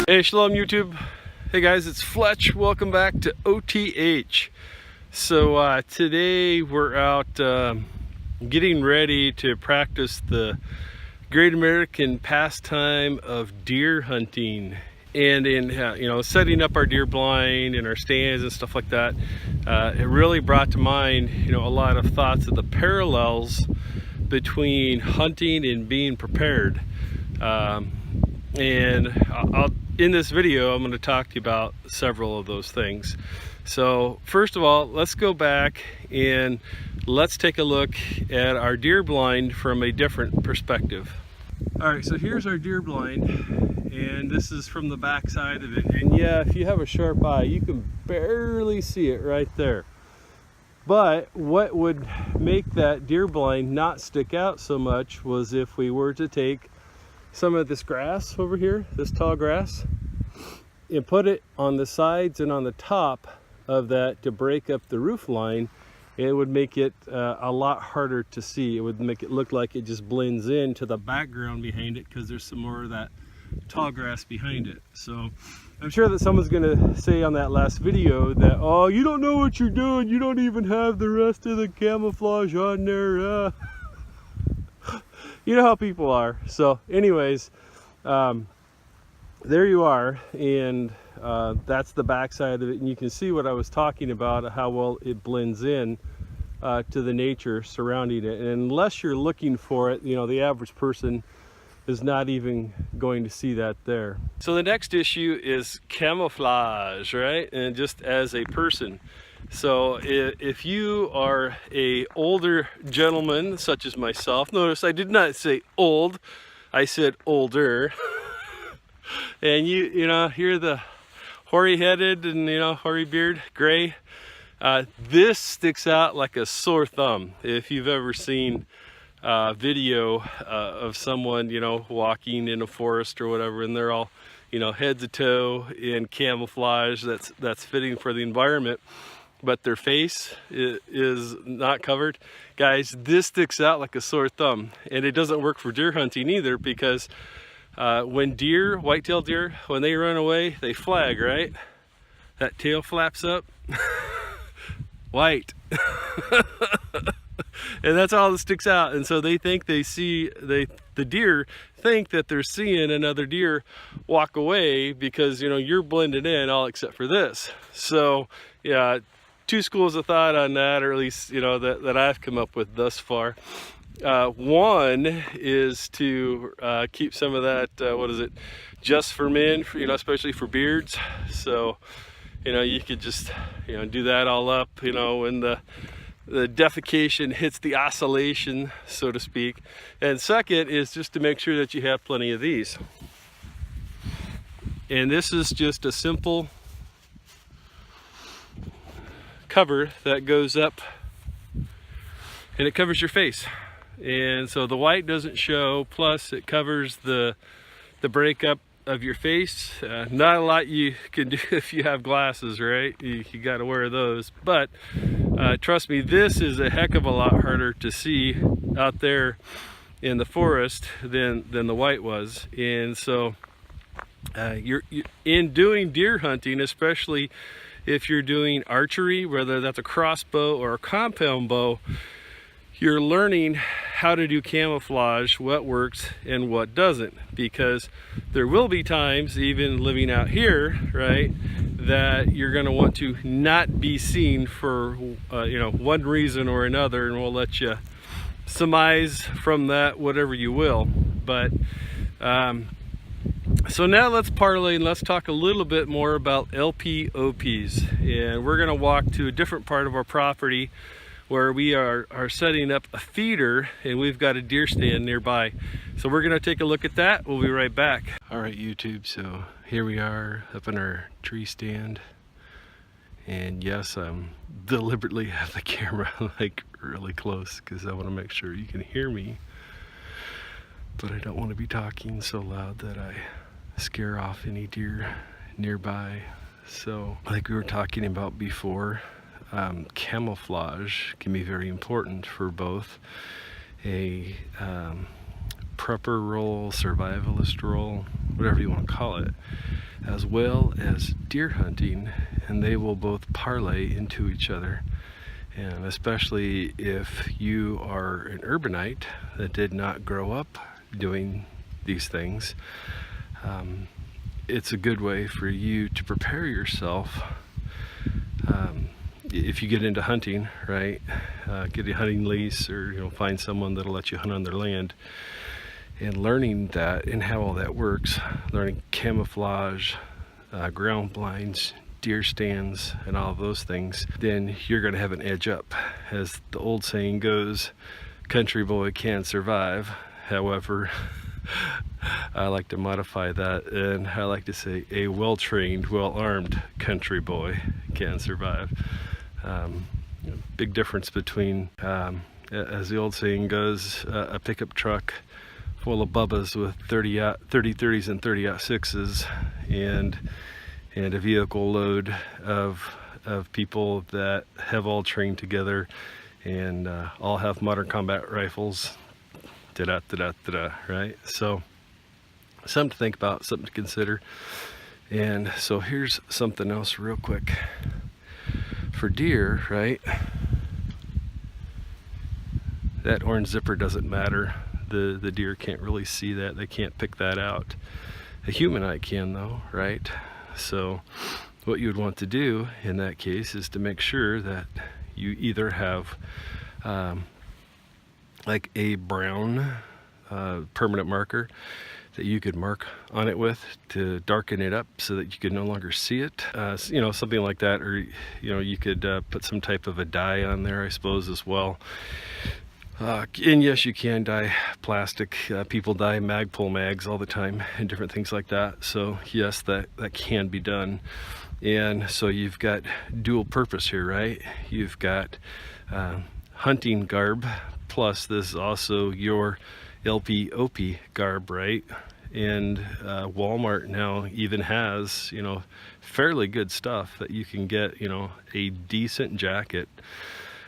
Hey, shalom YouTube. Hey guys, it's Fletch. Welcome back to OTH. So today we're out getting ready to practice the Great American pastime of deer hunting, and in setting up our deer blind and our stands and stuff like that. It really brought to mind a lot of thoughts of the parallels between hunting and being prepared. In this video, I'm going to talk to you about several of those things. So first of all, let's go back and let's take a look at our deer blind from a different perspective. All right, so here's our deer blind, and this is from the back side of it. And yeah, if you have a sharp eye, you can barely see it right there. But what would make that deer blind not stick out so much was if we were to take some of this grass over here, this tall grass, and put it on the sides and on the top of that to break up the roof line. It would make it a lot harder to see. It would make it look like it just blends into the background behind it because there's some more of that tall grass behind it. So I'm sure that someone's gonna say on that last video that, oh, you don't know what you're doing, you don't even have the rest of the camouflage on there. You know how people are. So anyways, there you are, and that's the back side of it, and you can see what I was talking about, how well it blends in to the nature surrounding it. And unless you're looking for it, the average person is not even going to see that there. So the next issue is camouflage, right? And just as a person. So if you are a older gentleman such as myself, notice I did not say old, I said older. And you're the hoary headed and hoary beard, gray, this sticks out like a sore thumb. If you've ever seen video of someone walking in a forest or whatever, and they're all head to toe in camouflage that's fitting for the environment, but their face is not covered. Guys, this sticks out like a sore thumb. And it doesn't work for deer hunting either, because when deer, white-tailed deer, when they run away, they flag, right? That tail flaps up. White. And that's all that sticks out. And so they think they see, the deer think that they're seeing another deer walk away because, you're blended in all except for this. So, yeah, two schools of thought on that, or at least, that I've come up with thus far. One is to keep some of that, just for men, especially for beards. So, you could just, do that all up, when the defecation hits the oscillation, so to speak. And second is just to make sure that you have plenty of these. And this is just a simple cover that goes up and it covers your face. And so the white doesn't show, plus it covers the breakup of your face. Not a lot you can do if you have glasses, right? You got to wear those. But trust me, this is a heck of a lot harder to see out there in the forest than the white was. And so you're in doing deer hunting, especially if you're doing archery, whether that's a crossbow or a compound bow, you're learning how to do camouflage, what works and what doesn't, because there will be times, even living out here, right, that you're going to want to not be seen for one reason or another, and we'll let you surmise from that whatever you will. But so now let's parlay and let's talk a little bit more about LPOPs, and we're going to walk to a different part of our property where we are setting up a feeder, and we've got a deer stand nearby. So we're gonna take a look at that. We'll be right back. All right, YouTube, so here we are up in our tree stand. And yes, I'm deliberately have the camera like really close because I wanna make sure you can hear me. But I don't wanna be talking so loud that I scare off any deer nearby. So like we were talking about before, camouflage can be very important for both a prepper role, survivalist role, whatever you want to call it. as well as deer hunting, and they will both parlay into each other. And especially if you are an urbanite that did not grow up doing these things, it's a good way for you to prepare yourself. If you get into hunting, right, get a hunting lease, or find someone that'll let you hunt on their land, and learning that and how all that works, learning camouflage, ground blinds, deer stands, and all of those things, then you're going to have an edge up. As the old saying goes, country boy can survive. However, I like to modify that, and I like to say a well-trained, well-armed country boy can survive. Big difference between, as the old saying goes, a pickup truck full of bubbas with 30-30s and 30-06s, and a vehicle load of people that have all trained together and all have modern combat rifles. Right? So something to think about, something to consider. And so here's something else real quick. For deer, right, that orange zipper doesn't matter. The deer can't really see that. They can't pick that out. A human eye can though, right? So what you would want to do in that case is to make sure that you either have like a brown permanent marker that you could mark on it with to darken it up so that you could no longer see it, something like that, or you could put some type of a dye on there, I suppose, as well. And yes, you can dye plastic. People dye Magpul mags all the time and different things like that. So yes, that can be done. And so you've got dual purpose here, right? You've got hunting garb, plus this is also your LP-OP garb, right? And Walmart now even has, fairly good stuff that you can get, a decent jacket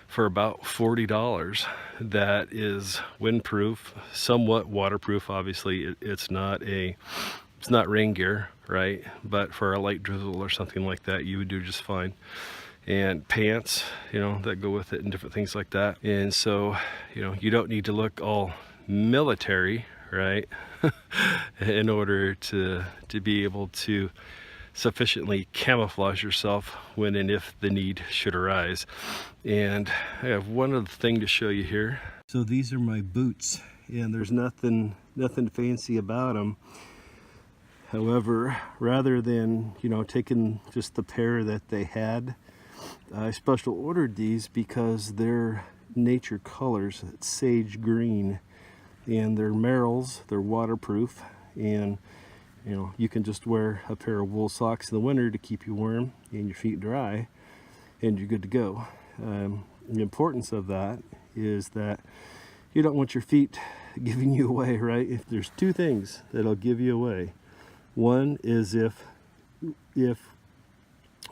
for about $40 that is windproof, somewhat waterproof. Obviously it's not rain gear, right? But for a light drizzle or something like that, you would do just fine. And pants, that go with it, and different things like that. And so, you don't need to look all military, right? In order to be able to sufficiently camouflage yourself when and if the need should arise. And I have one other thing to show you here. So these are my boots, and there's nothing fancy about them. However, rather than taking just the pair that they had, I special ordered these because they're nature colors. It's sage green, and they're Merrells. They're waterproof, and you can just wear a pair of wool socks in the winter to keep you warm and your feet dry, and you're good to go. The importance of that is that you don't want your feet giving you away, right? If there's two things that'll give you away, one is if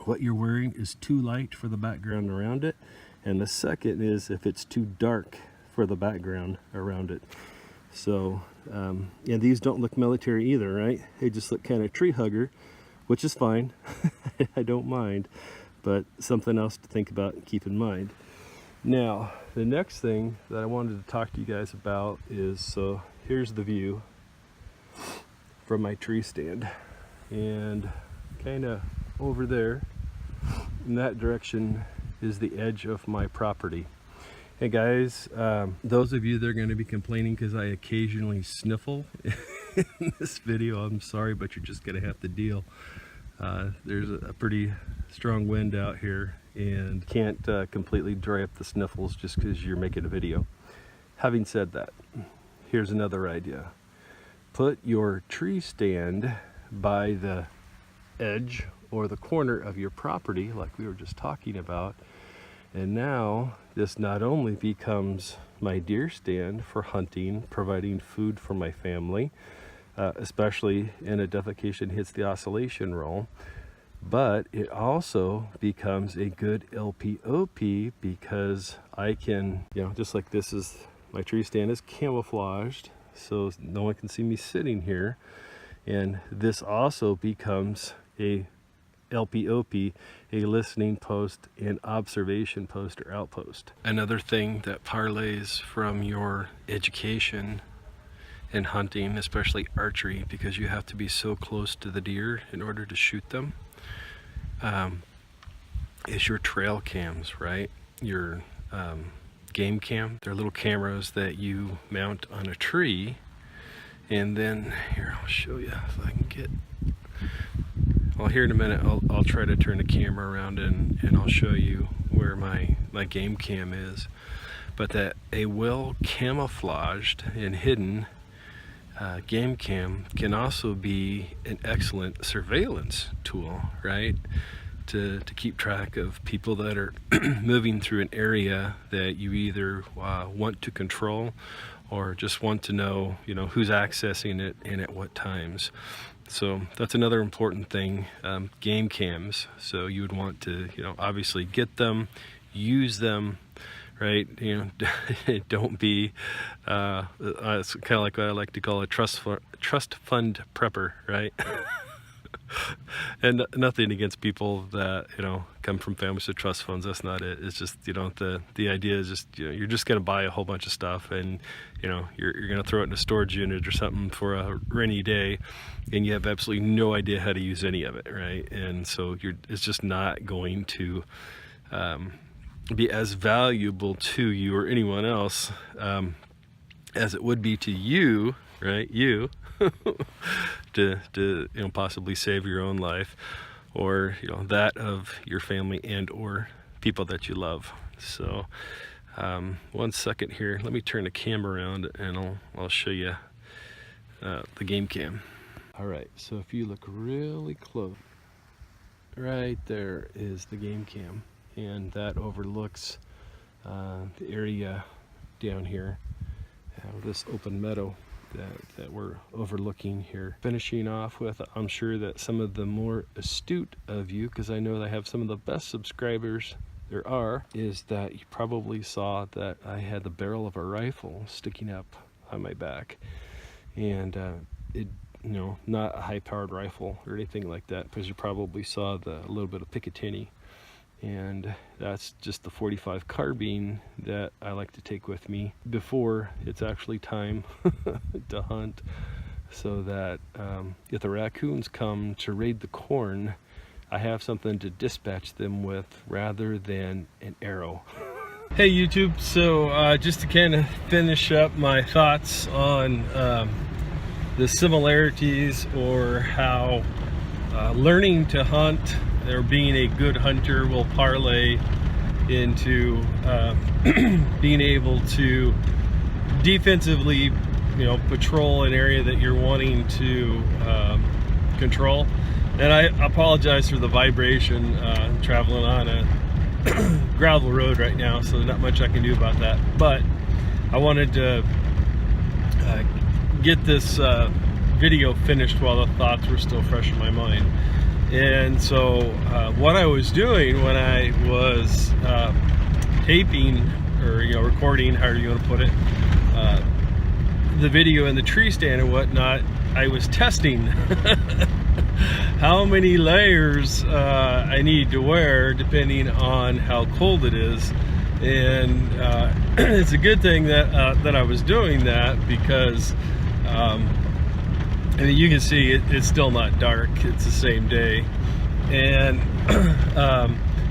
what you're wearing is too light for the background around it, and the second is if it's too dark for the background around it. So yeah, these don't look military either, right? They just look kind of tree hugger, which is fine. I don't mind, but something else to think about and keep in mind. Now, the next thing that I wanted to talk to you guys about is, so here's the view from my tree stand, and kind of over there in that direction is the edge of my property. Hey guys, those of you that are going to be complaining because I occasionally sniffle in this video, I'm sorry, but you're just going to have to deal. There's a pretty strong wind out here, and can't completely dry up the sniffles just because you're making a video. Having said that, here's another idea. Put your tree stand by the edge or the corner of your property like we were just talking about, and now this not only becomes my deer stand for hunting, providing food for my family, especially in a defecation hits the oscillation roll, but it also becomes a good LP-OP because I can, just like this is, my tree stand is camouflaged, so no one can see me sitting here. And this also becomes a LPOP, a listening post and observation post or outpost. Another thing that parlays from your education in hunting, especially archery, because you have to be so close to the deer in order to shoot them, is your trail cams, right? Your game cam. They're little cameras that you mount on a tree, and then here, I'll show you if I can get, well, here in a minute I'll try to turn the camera around and I'll show you where my game cam is. But that a well camouflaged and hidden game cam can also be an excellent surveillance tool, right? To keep track of people that are moving through an area that you either want to control or just want to know, you know, who's accessing it and at what times. So that's another important thing, game cams. So you would want to, you know, obviously get them, use them, right? You know, don't be, it's kind of like what I like to call a trust fund prepper, right? And nothing against people that, you know, come from families with trust funds. That's not it. It's just, you know, the idea is just, you know, you're just going to buy a whole bunch of stuff, and, you know, you're going to throw it in a storage unit or something for a rainy day, and you have absolutely no idea how to use any of it, right? And so it's just not going to be as valuable to you or anyone else as it would be to you, right? You to you know, possibly save your own life, or, you know, that of your family and or people that you love. So 1 second here, let me turn the camera around and I'll show you the game cam. All right, so if you look really close, right there is the game cam, and that overlooks the area down here, this open meadow that we're overlooking here. Finishing off with, I'm sure that some of the more astute of you, because I know I have some of the best subscribers there are, is that you probably saw that I had the barrel of a rifle sticking up on my back, and it, you know, not a high-powered rifle or anything like that, because you probably saw a little bit of Picatinny, and that's just the .45 carbine that I like to take with me before it's actually time to hunt, so that if the raccoons come to raid the corn, I have something to dispatch them with rather than an arrow. Hey YouTube, so just to kind of finish up my thoughts on the similarities, or how learning to hunt or being a good hunter will parlay into being able to defensively, you know, patrol an area that you're wanting to control. And I apologize for the vibration. I'm traveling on a gravel road right now, so not much I can do about that. But I wanted to get this video finished while the thoughts were still fresh in my mind. And so what I was doing when I was taping, or, you know, recording, however you want to put it, the video in the tree stand and whatnot, I was testing how many layers I need to wear depending on how cold it is. And it's a good thing that that I was doing that, because and you can see it's still not dark. It's the same day, and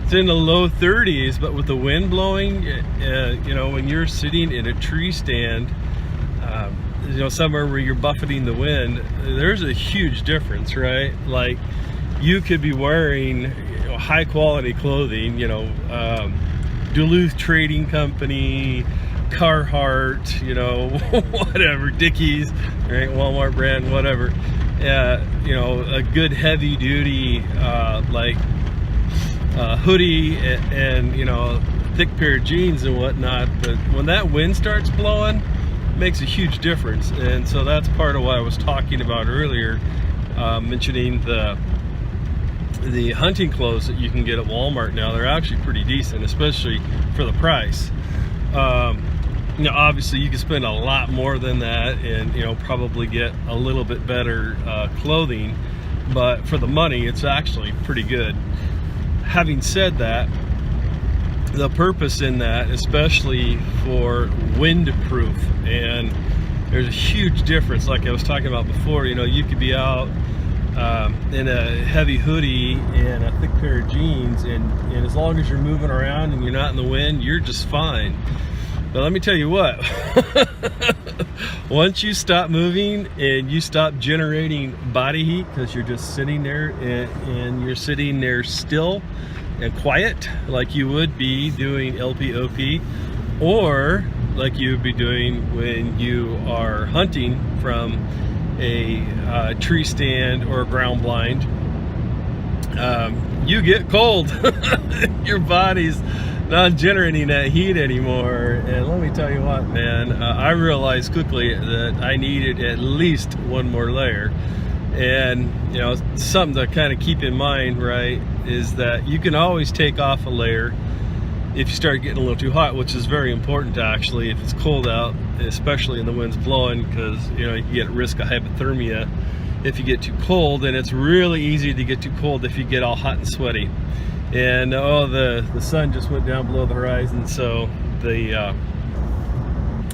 it's in the low 30s, but with the wind blowing, you know, when you're sitting in a tree stand, you know, somewhere where you're buffeting the wind, there's a huge difference, right? Like, you could be wearing, you know, high quality clothing, you know, Duluth Trading Company, Carhartt, you know, whatever, Dickies, right, Walmart brand, whatever, you know, a good heavy duty like hoodie and, you know, thick pair of jeans and whatnot. But when that wind starts blowing, it makes a huge difference. And so that's part of what I was talking about earlier, mentioning the hunting clothes that you can get at Walmart now. They're actually pretty decent, especially for the price. obviously you can spend a lot more than that and, probably get a little bit better clothing, but for the money, it's actually pretty good. Having said that, the purpose in that, especially for windproof, and there's a huge difference, like I was talking about before. You could be out in a heavy hoodie and a thick pair of jeans, and as long as you're moving around and you're not in the wind, you're just fine. But let me tell you what, once you stop moving and you stop generating body heat because you're just sitting there and you're sitting there still and quiet, like you would be doing LPOP, or like you would be doing when you are hunting from a tree stand or a ground blind, you get cold. Your body's not generating that heat anymore. And let me tell you what, man, I realized quickly that I needed at least one more layer. And something to kind of keep in mind, right, is that you can always take off a layer if you start getting a little too hot, which is very important actually if it's cold out, especially in the wind's blowing, because you can get at risk of hypothermia if you get too cold. And it's really easy to get too cold if you get all hot and sweaty. And the sun just went down below the horizon, so the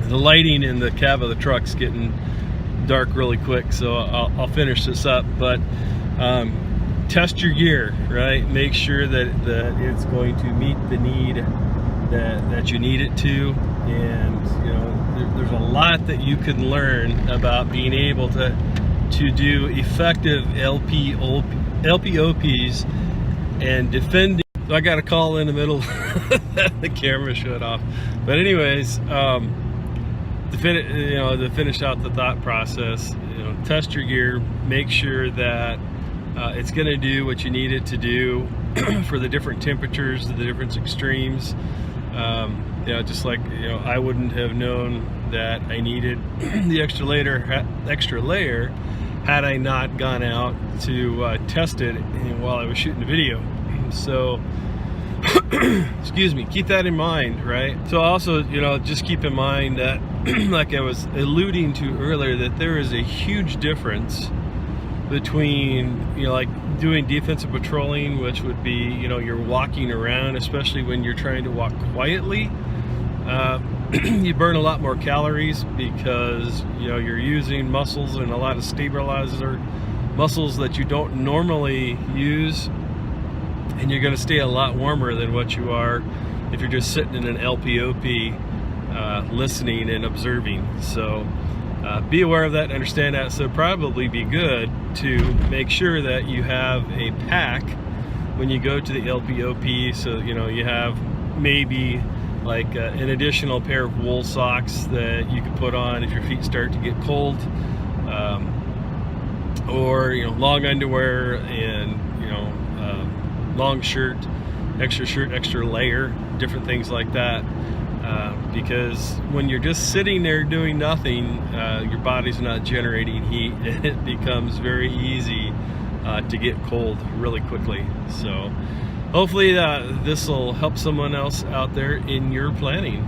lighting in the cab of the truck's getting dark really quick, so I'll finish this up. But test your gear, right? Make sure that it's going to meet the need that you need it to. And there's a lot that you can learn about being able to do effective LPOPs and defending. So I got a call in the middle, the camera shut off. But anyways, to finish out the thought process, test your gear, make sure that it's going to do what you need it to do for the different temperatures, the different extremes. Just like I wouldn't have known that I needed the extra layer had I not gone out to test it while I was shooting the video. So excuse me, keep that in mind, right? So also, just keep in mind that like I was alluding to earlier, that there is a huge difference between like doing defensive patrolling, which would be you're walking around, especially when you're trying to walk quietly. You burn a lot more calories because you're using muscles and a lot of stabilizer muscles that you don't normally use, and you're going to stay a lot warmer than what you are if you're just sitting in an LPOP listening and observing. So be aware of that and understand that. So probably be good to make sure that you have a pack when you go to the LPOP, so you have maybe like an additional pair of wool socks that you can put on if your feet start to get cold, or long underwear and long shirt, extra layer, different things like that, because when you're just sitting there doing nothing, your body's not generating heat, and it becomes very easy to get cold really quickly. So hopefully this will help someone else out there in your planning.